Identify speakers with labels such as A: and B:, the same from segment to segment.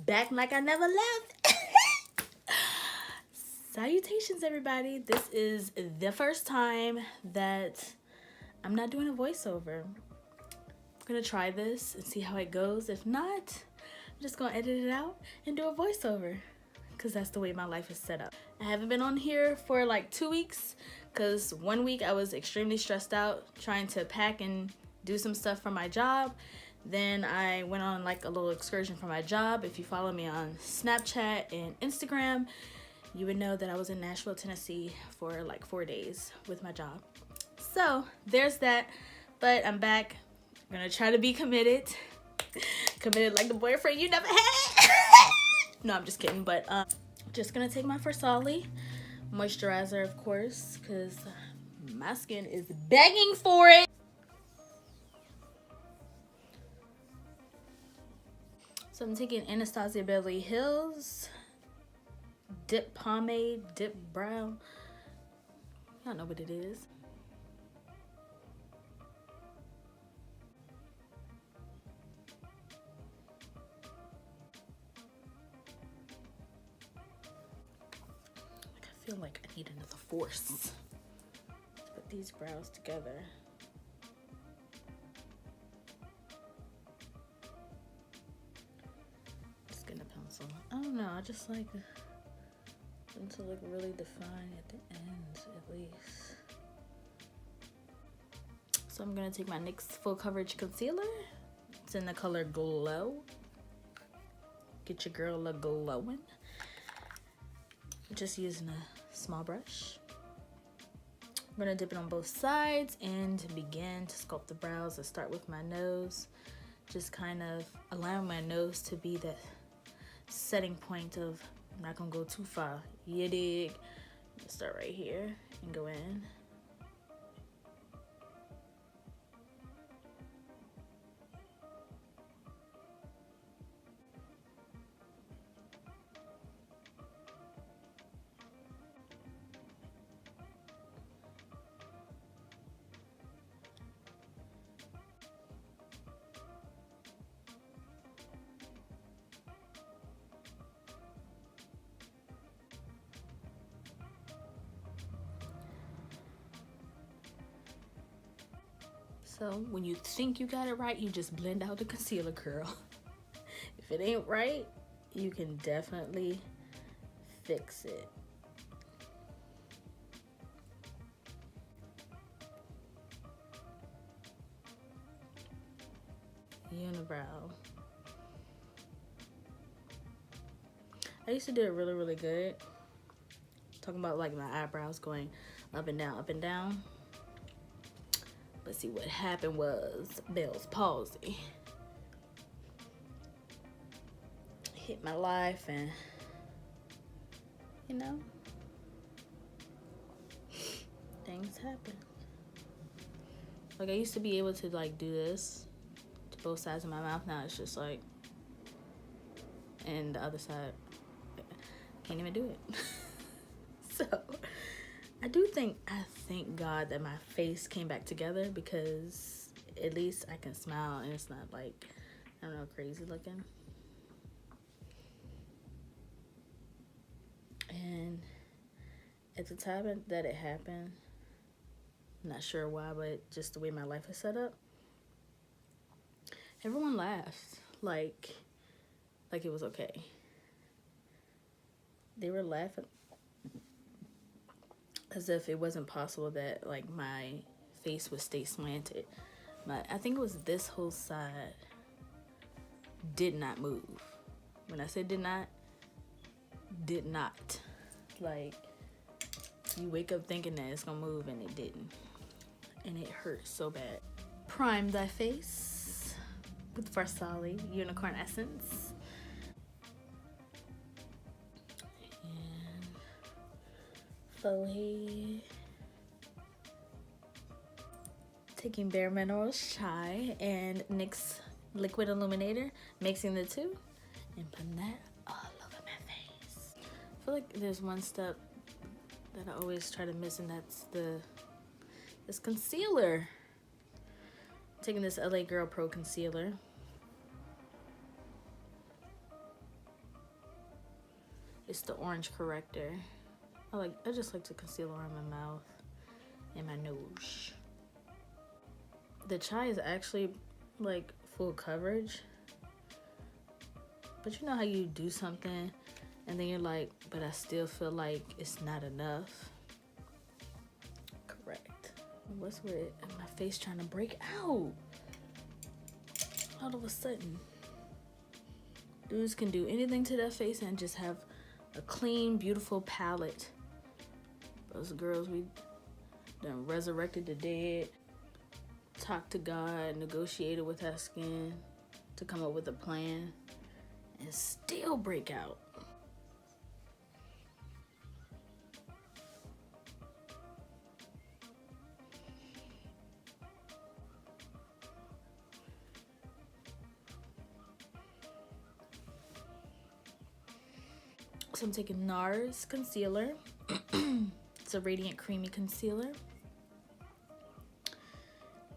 A: Back like I never left. Salutations, everybody. This is the first time that I'm not doing a voiceover. I'm gonna try this and see how it goes. If not, I'm just gonna edit it out and do a voiceover because that's the way my life is set up. I haven't been on here for like 2 weeks because 1 week I was extremely stressed out trying to pack and do some stuff for my job. Then I went on like a little excursion for my job. If you follow me on Snapchat and Instagram, you would know that I was in Nashville, Tennessee for like 4 days with my job. So there's that, but I'm back. I'm gonna try to be committed. Committed like the boyfriend you never had. No, I'm just kidding, but just gonna take my Versali moisturizer, of course, because my skin is begging for it. So I'm taking Anastasia Beverly Hills Dip Pomade, Dip Brow. I don't know what it is. I feel like I need another force to put these brows together. I don't know, I just like them to look really defined at the ends, at least. So I'm gonna take my NYX Full Coverage Concealer. It's in the color Glow. Get your girl look glowing. Just using a small brush. I'm gonna dip it on both sides and begin to sculpt the brows. I start with my nose, just kind of allowing my nose to be the setting point of I'm not gonna go too far. You dig? Let's start right here and go in. So when you think you got it right, you just blend out the concealer, girl. If it ain't right, you can definitely fix it. Unibrow. I used to do it really good. Talking about like my eyebrows going up and down, up and down. But see, what happened was Bell's palsy hit my life, and you know, things happen. Like I used to be able to like do this to both sides of my mouth. Now it's just like, and the other side, can't even do it. So I thank God that my face came back together, because at least I can smile and it's not like, I don't know, crazy looking. And at the time that it happened, I'm not sure why, but just the way my life is set up, everyone laughed like it was okay. They were laughing as if it wasn't possible that like my face would stay slanted. I think it was this whole side did not move. When I said did not. Like, you wake up thinking that it's gonna move and it didn't. And it hurt so bad. Prime thy face with Versali Unicorn Essence. Faux head. Taking Bare Minerals Chai and NYX Liquid Illuminator, mixing the two, and putting that all over my face. I feel like there's one step that I always try to miss, and that's this concealer. Taking this LA Girl Pro concealer. It's the orange corrector. I just like to conceal around my mouth and my nose. The chai is actually like full coverage. But you know how you do something and then you're like, but I still feel like it's not enough. Correct. What's with my face trying to break out? All of a sudden. Dudes can do anything to their face and just have a clean, beautiful palette. Those girls, we done resurrected the dead, talked to God, negotiated with our skin to come up with a plan, and still break out. So I'm taking NARS concealer. It's a radiant creamy concealer.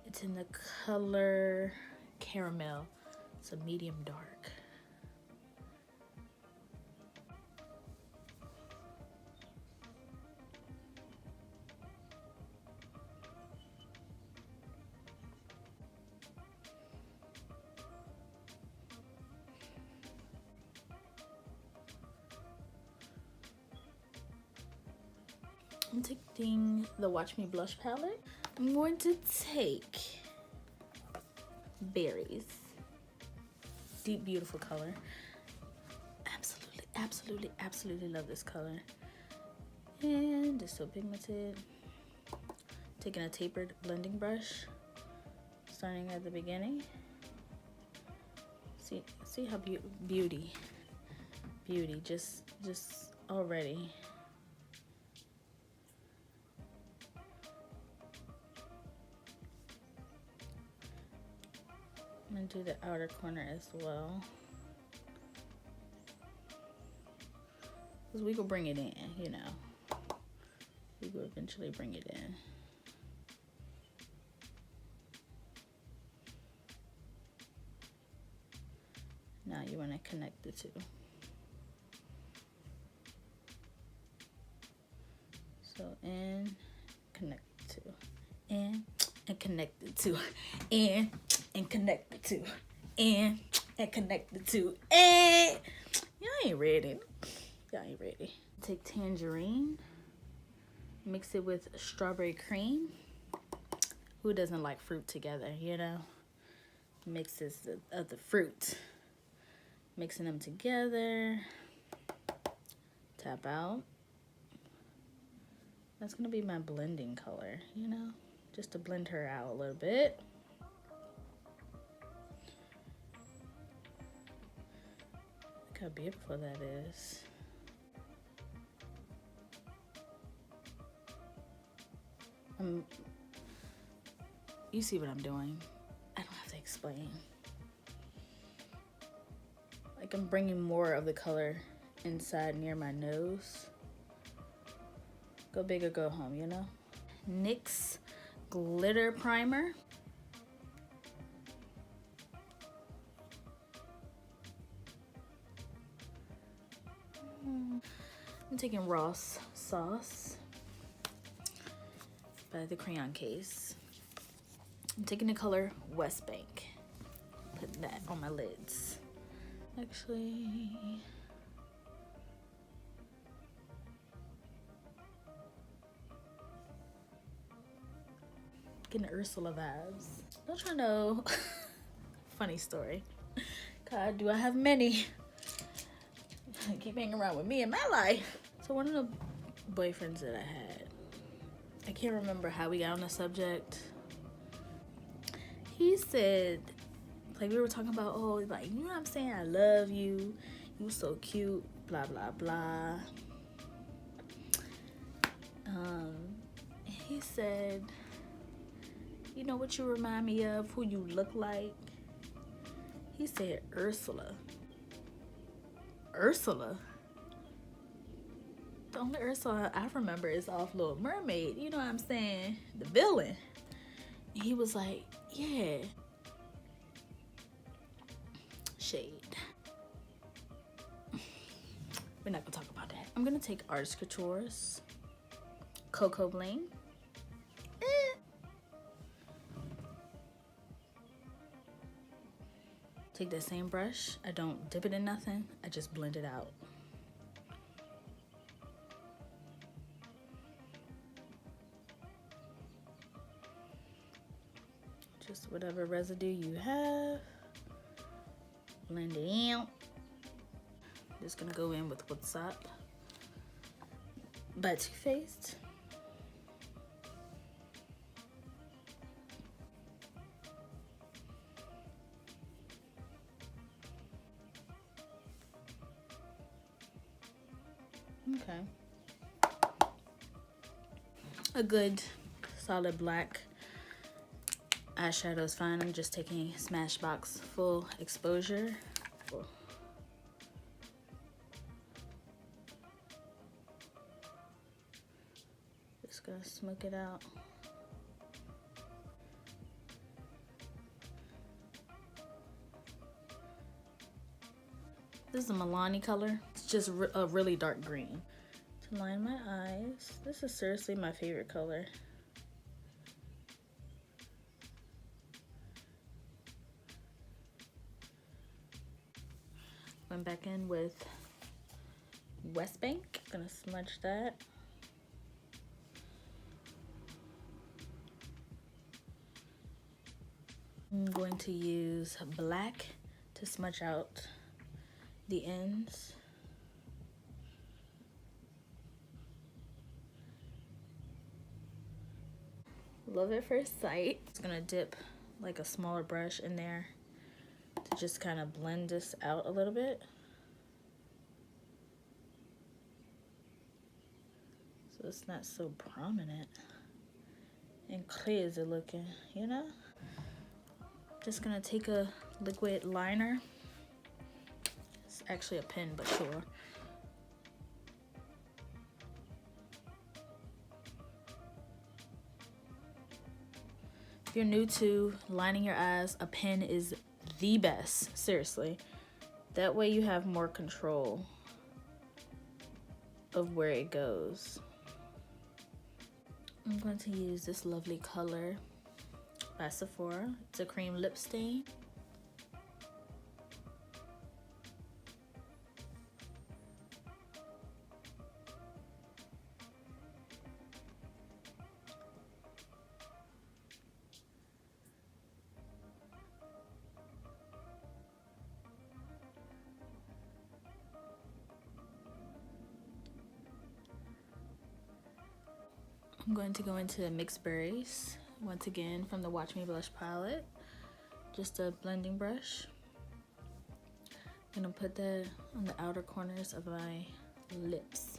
A: It's in the color caramel. It's a medium dark. I'm taking the Watch Me Blush palette. I'm going to take Berries. Deep, beautiful color. Absolutely, absolutely, absolutely love this color. And it's so pigmented. Taking a tapered blending brush, starting at the beginning. See how beauty, just already. I'm gonna do the outer corner as well. Because we will bring it in, you know. We will eventually bring it in. Now you want to connect the two. So in, connect the two. In, and connect the two. In, and connect the two. In, and connect the two. And y'all ain't ready. Y'all ain't ready. Take tangerine. Mix it with strawberry cream. Who doesn't like fruit together, you know? Mixes of the fruit. Mixing them together. Tap out. That's gonna be my blending color, you know? Just to blend her out a little bit. Look how beautiful that is. You see what I'm doing. I don't have to explain. Like I'm bringing more of the color inside near my nose. Go big or go home, you know? NYX glitter primer. I'm taking Ross Sauce by the Crayon case. I'm taking the color West Bank. Put that on my lids. Actually, getting Ursula vibes. Don't you know? Funny story. God, do I have many? Keep hanging around with me in my life. So one of the boyfriends that I had, I can't remember how we got on the subject. He said, like we were talking about, oh, like, you know what I'm saying? I love you. You so cute. Blah, blah, blah. He said, you know what you remind me of? Who you look like? He said, Ursula. Ursula? The only Ursula I remember is off Little Mermaid. You know what I'm saying? The villain. And he was like, yeah. Shade. We're not gonna talk about I'm gonna take Artist Couture's Cocoa Bling. Take that same brush. I don't dip it in nothing. I just blend it out. Just whatever residue you have, blend it out. Just gonna go in with What's Up by Too Faced. Okay. A good solid black eyeshadow is fine. I'm just taking Smashbox Full Exposure. Just gonna smoke it out. This is a Milani color. It's just a really dark green. To line my eyes, this is seriously my favorite color. Went back in with West Bank. Gonna smudge that. I'm going to use black to smudge out the ends. Love at first sight. Just gonna dip like a smaller brush in there to just kind of blend this out a little bit. So it's not so prominent and crazy looking, you know? Just gonna take a liquid liner. It's actually a pen, but sure. If you're new to lining your eyes, a pen is the best, seriously. That way you have more control of where it goes. I'm going to use this lovely color by Sephora. It's a cream lip stain. I'm going to go into Mixed Berries, once again from the Watch Me Blush palette. Just a blending brush. I'm gonna put that on the outer corners of my lips.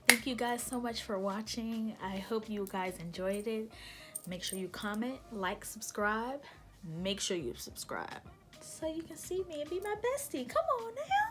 A: Thank you guys so much for watching. I hope you guys enjoyed it. Make sure you comment, like, subscribe. Make sure you subscribe so you can see me and be my bestie. Come on now.